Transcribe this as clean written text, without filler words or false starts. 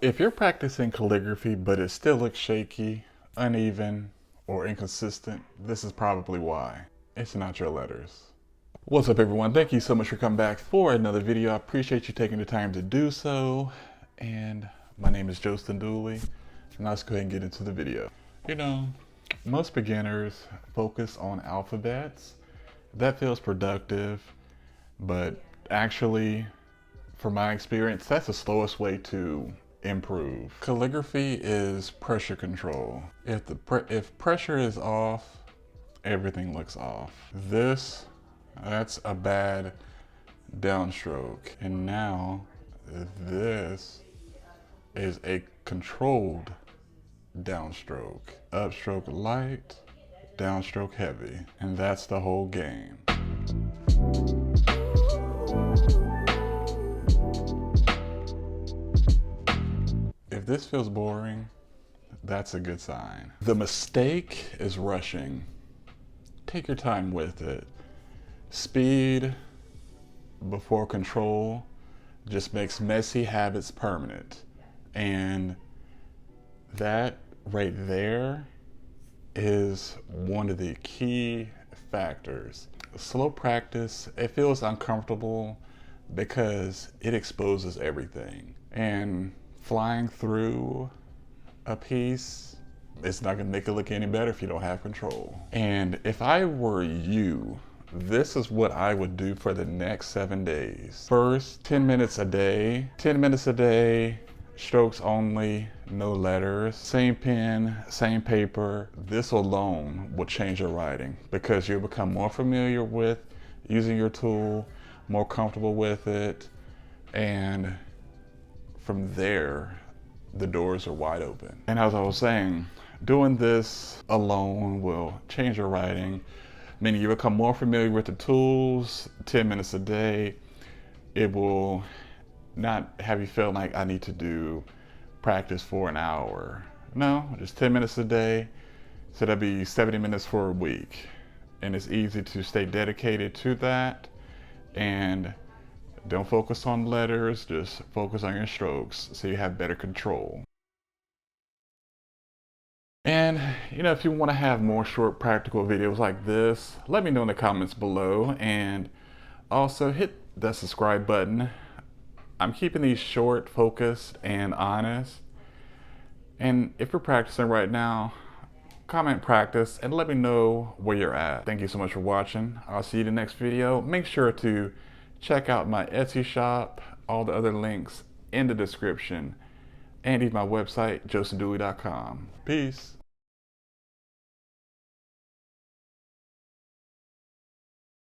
If you're practicing calligraphy but it still looks shaky, uneven, or inconsistent, this is probably why. It's not your letters. What's up, everyone? Thank you so much for coming back for another video. I appreciate you taking the time to do so. And my name is Dooley, and let's go ahead and get into the video. You know, most beginners focus on alphabets. That feels productive, but actually, from my experience, that's the slowest way to improve. Calligraphy is pressure control. If pressure is off, everything looks off. That's a bad downstroke. And now this is a controlled downstroke. Upstroke light, downstroke heavy. And that's the whole game. If this feels boring, that's a good sign. The mistake is rushing. Take your time with it. Speed before control just makes messy habits permanent. And that right there is one of the key factors. Slow practice, it feels uncomfortable because it exposes everything. And flying through a piece, it's not gonna make it look any better if you don't have control. And if I were you, this is what I would do for the next 7 days. First, 10 minutes a day. 10 minutes a day, strokes only, no letters. Same pen, same paper. This alone will change your writing because you'll become more familiar with using your tool, more comfortable with it, and from there, the doors are wide open. And as I was saying, doing this alone will change your writing, meaning you become more familiar with the tools. 10 minutes a day. It will not have you feel like I need to do practice for an hour. No, just 10 minutes a day. So that'd be 70 minutes for a week. And it's easy to stay dedicated to that. And don't focus on letters, just focus on your strokes so you have better control. And you know, if you want to have more short practical videos like this, let me know in the comments below, and also hit the subscribe button. I'm keeping these short, focused, and honest. And if you're practicing right now, comment practice and let me know where you're at. Thank you so much for watching. I'll see you in the next video. Make sure to check out my Etsy shop, all the other links in the description, and even my website, josephdooley.com. Peace.